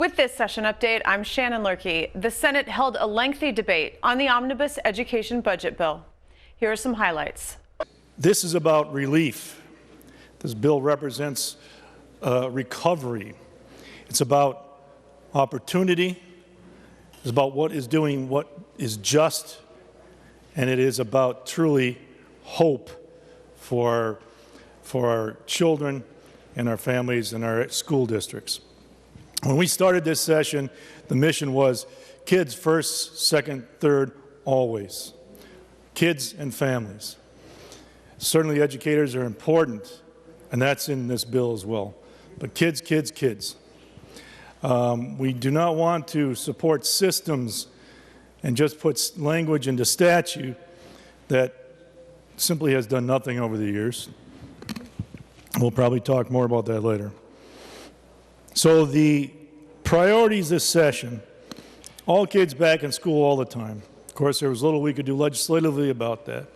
With this session update, I'm Shannon Lurkey. The Senate held a lengthy debate on the Omnibus education budget bill. Here are some highlights. This is about relief. This bill represents recovery. It's about opportunity. It's about what is just, and it is about truly hope for our children and our families and our school districts. When we started this session, the mission was kids first, second, third, always. Kids and families. Certainly educators are important, and that's in this bill as well. But kids, kids, kids. We do not want to support systems and just put language into statute that simply has done nothing over the years. We'll probably talk more about that later. So the priorities this session, all kids back in school all the time. Of course, there was little we could do legislatively about that.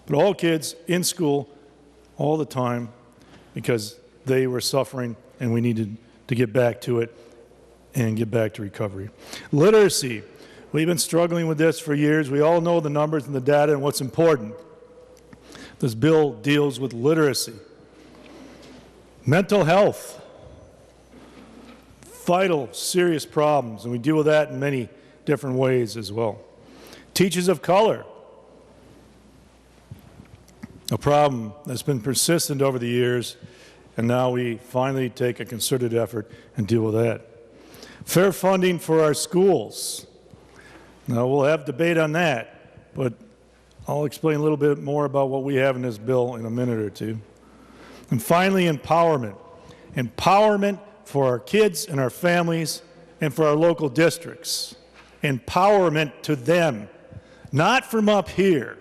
But all kids in school all the time because they were suffering and we needed to get back to it and get back to recovery. Literacy. We've been struggling with this for years. We all know the numbers and the data and what's important. This bill deals with literacy. Mental health. Vital, serious problems, and we deal with that in many different ways as well. Teachers of color. A problem that's been persistent over the years, and now we finally take a concerted effort and deal with that. Fair funding for our schools. Now, we'll have debate on that, but I'll explain a little bit more about what we have in this bill in a minute or two. And finally, empowerment. Empowerment for our kids and our families and for our local districts. Empowerment to them, not from up here.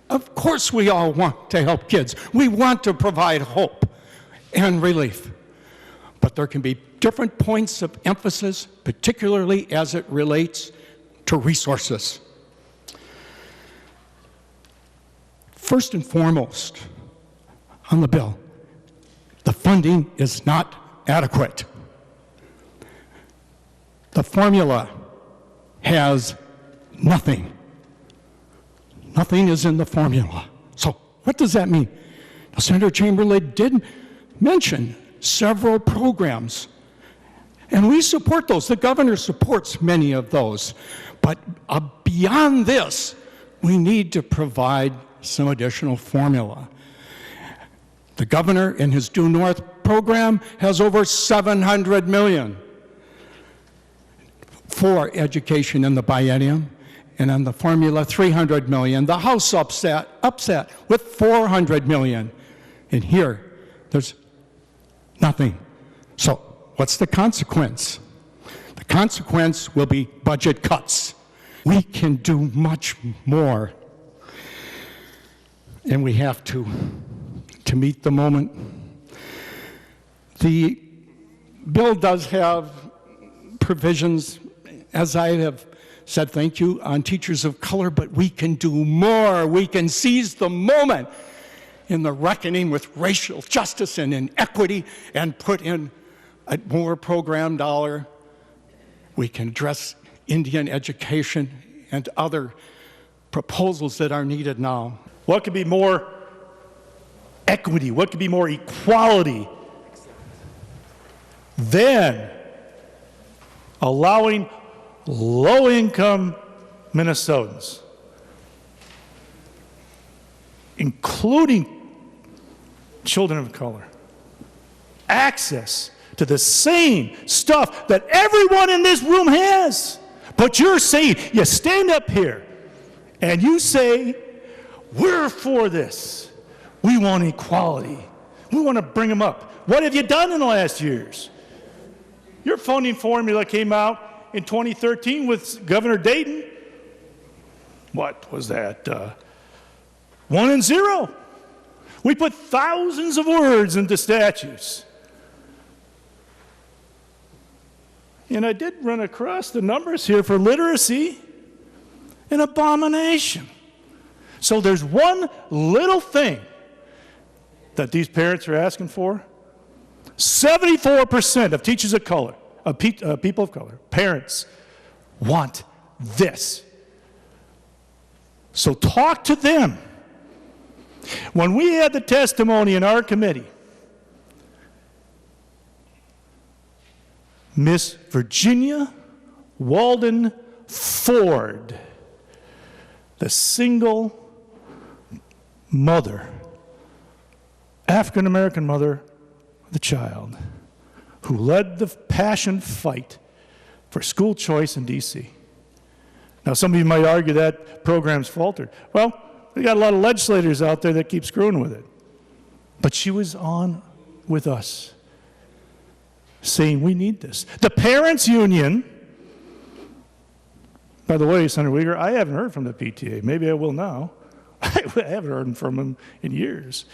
Of course we all want to help kids. We want to provide hope and relief. But there can be different points of emphasis, particularly as it relates to resources. First and foremost, on the bill, the funding is not adequate. The formula has nothing. Nothing is in the formula. So what does that mean? Now, Senator Chamberlain did mention several programs, and we support those. The governor supports many of those. But beyond this, we need to provide some additional formula. The governor in his Due North program has over $700 million for education in the biennium, and on the formula $300 million. The House upset with $400 million. And here, there's nothing. So what's the consequence? The consequence will be budget cuts. We can do much more, and we have to meet the moment. The bill does have provisions, as I have said, thank you, on teachers of color, but we can do more. We can seize the moment in the reckoning with racial justice and inequity and put in a more program dollar. We can address Indian education and other proposals that are needed now. What could be more equity? What could be more equality than allowing low-income Minnesotans, including children of color, access to the same stuff that everyone in this room has? But you're saying, you stand up here and you say, we're for this. We want equality. We want to bring them up. What have you done in the last years? Your funding formula came out in 2013 with Governor Dayton. What was that? 1 and 0. We put thousands of words into statutes. And I did run across the numbers here for literacy. An abomination. So there's one little thing that these parents are asking for. 74% of teachers of color people of color, parents, want this. So talk to them. When we had the testimony in our committee, Miss Virginia Walden Ford, the single mother, African-American mother of the child, who led the passion fight for school choice in D.C. Now, some of you might argue that program's faltered. Well, we got a lot of legislators out there that keep screwing with it. But she was on with us, saying we need this. The parents' union, by the way, Senator Uyghur, I haven't heard from the PTA. Maybe I will now. I haven't heard from them in years.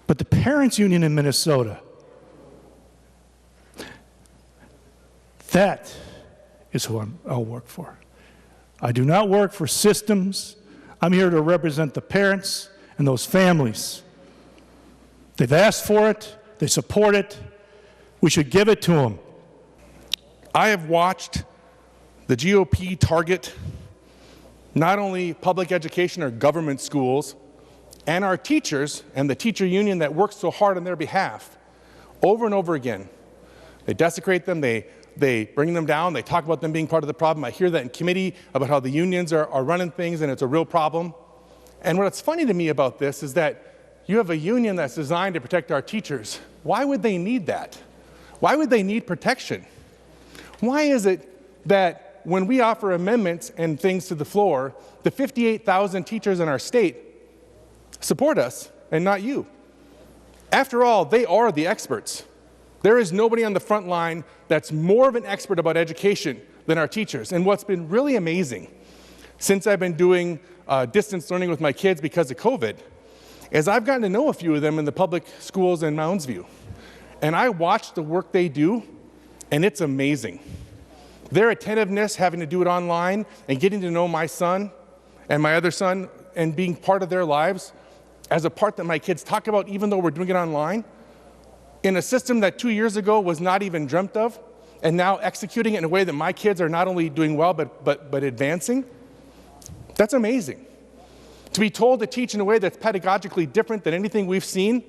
But the parents' union in Minnesota, that is who I'll work for. I do not work for systems. I'm here to represent the parents and those families. They've asked for it. They support it. We should give it to them. I have watched the GOP target not only public education or government schools and our teachers and the teacher union that works so hard on their behalf over and over again. They desecrate them, they bring them down, they talk about them being part of the problem. I hear that in committee about how the unions are running things and it's a real problem. And what's funny to me about this is that you have a union that's designed to protect our teachers. Why would they need that? Why would they need protection? Why is it that when we offer amendments and things to the floor, the 58,000 teachers in our state support us and not you? After all, they are the experts. There is nobody on the front line that's more of an expert about education than our teachers. And what's been really amazing since I've been doing distance learning with my kids because of COVID is I've gotten to know a few of them in the public schools in Mounds View. And I watch the work they do, and it's amazing. Their attentiveness, having to do it online, and getting to know my son and my other son and being part of their lives as a part that my kids talk about, even though we're doing it online, in a system that 2 years ago was not even dreamt of, and now executing it in a way that my kids are not only doing well, but advancing. That's amazing. To be told to teach in a way that's pedagogically different than anything we've seen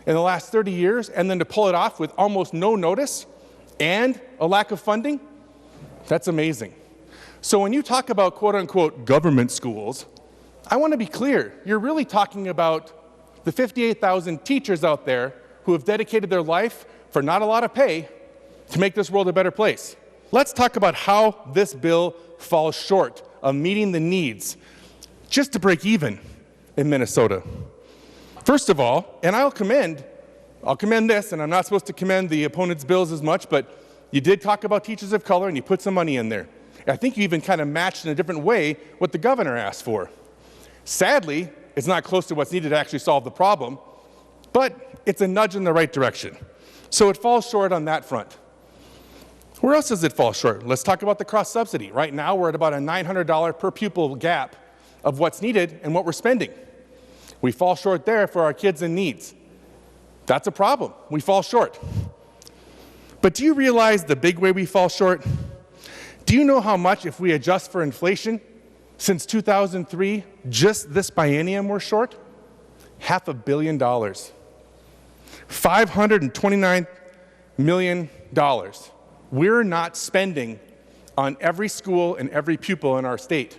in the last 30 years, and then to pull it off with almost no notice and a lack of funding, that's amazing. So when you talk about quote-unquote government schools, I want to be clear. You're really talking about the 58,000 teachers out there who have dedicated their life for not a lot of pay to make this world a better place. Let's talk about how this bill falls short of meeting the needs just to break even in Minnesota. First of all, and I'll commend this, and I'm not supposed to commend the opponent's bills as much, but you did talk about teachers of color and you put some money in there. I think you even kind of matched in a different way what the governor asked for. Sadly, it's not close to what's needed to actually solve the problem, but it's a nudge in the right direction. So it falls short on that front. Where else does it fall short? Let's talk about the cross subsidy. Right now, we're at about a $900 per pupil gap of what's needed and what we're spending. We fall short there for our kids in needs. That's a problem. We fall short. But do you realize the big way we fall short? Do you know how much, if we adjust for inflation, since 2003, just this biennium we're short? $500 million. $529 million. We're not spending on every school and every pupil in our state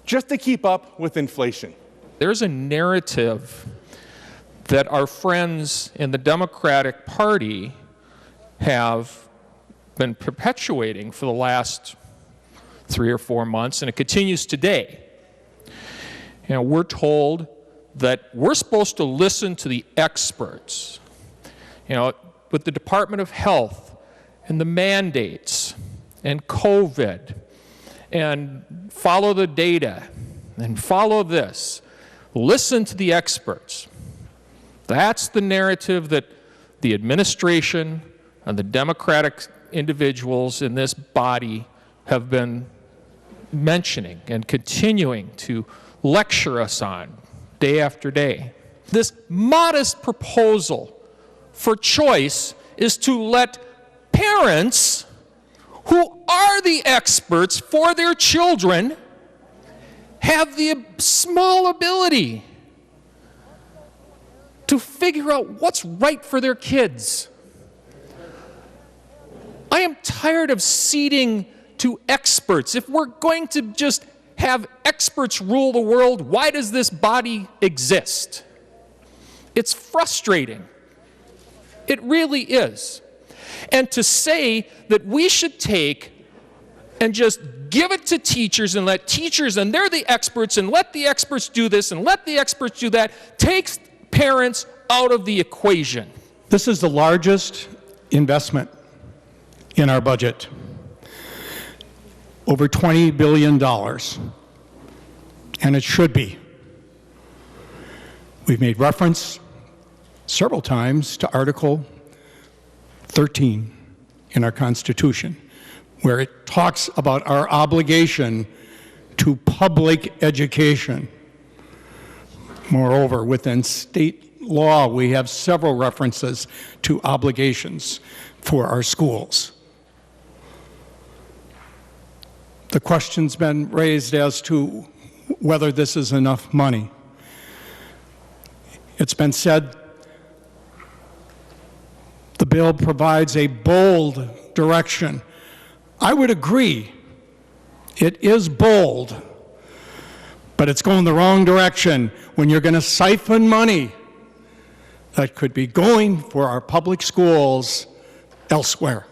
just to keep up with inflation. There's a narrative that our friends in the Democratic Party have been perpetuating for the last 3 or 4 months, and it continues today. You know, we're told that we're supposed to listen to the experts. You know, with the Department of Health and the mandates and COVID, and follow the data and follow this. Listen to the experts. That's the narrative that the administration and the Democratic individuals in this body have been mentioning and continuing to lecture us on day after day. This modest proposal for choice is to let parents who are the experts for their children have the small ability to figure out what's right for their kids. I am tired of ceding to experts. If we're going to just have experts rule the world, why does this body exist? It's frustrating. It really is. And to say that we should take and just give it to teachers and let teachers, and they're the experts, and let the experts do this and let the experts do that, takes parents out of the equation. This is the largest investment in our budget. Over $20 billion. And it should be. We've made reference several times to Article 13 in our Constitution, where it talks about our obligation to public education. Moreover, within state law, we have several references to obligations for our schools. The question's been raised as to whether this is enough money. It's been said the bill provides a bold direction. I would agree. It is bold, but it's going the wrong direction when you're going to siphon money that could be going for our public schools elsewhere.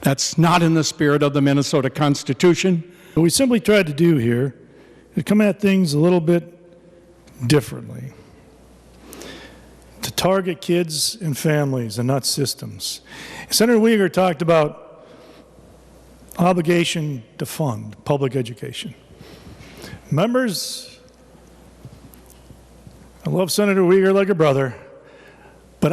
That's not in the spirit of the Minnesota Constitution. What we simply tried to do here is come at things a little bit differently, to target kids and families and not systems. Senator Uyghur talked about obligation to fund public education. Members, I love Senator Uyghur like a brother, but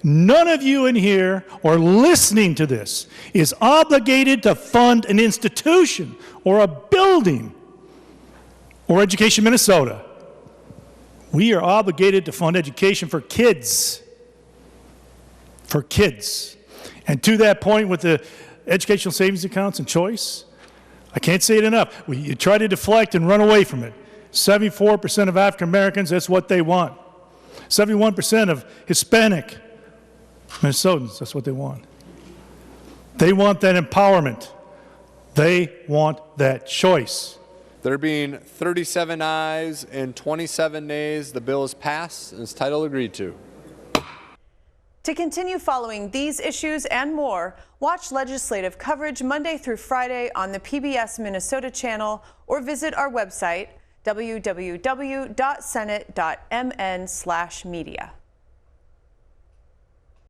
none of you in here or listening to this is obligated to fund an institution or a building or Education Minnesota. We are obligated to fund education for kids. For kids. And to that point with the educational savings accounts and choice, I can't say it enough. You try to deflect and run away from it. 74% of African Americans, that's what they want. 71% of Hispanic Minnesotans, that's what they want. They want that empowerment. They want that choice. There being 37 ayes and 27 nays, the bill is passed and its title agreed to. To continue following these issues and more, watch legislative coverage Monday through Friday on the PBS Minnesota channel or visit our website, www.senate.mn/media.